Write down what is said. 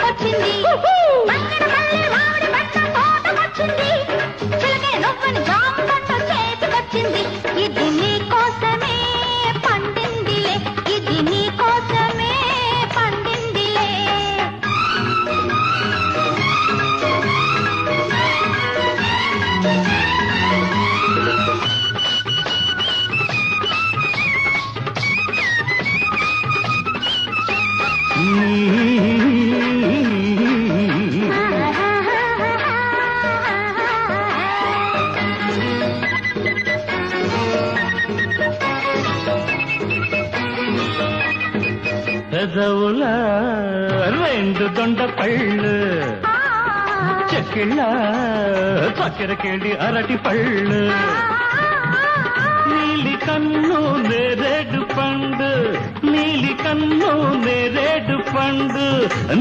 వచ్చింది చిలకే నొప్పని జామ పంట చేతికొచ్చింది ఇది నీ కోసమే పండిందిలే ఇది నీ కోసమే పండిందిలే పెదవుల రెండు దొండ పళ్ళు చెక్కిళ్ళ చక్కెరకేళి అరటి పళ్ళు నీలి కన్ను నేరేడు పండు నీలి కన్ను నేరేడు పండు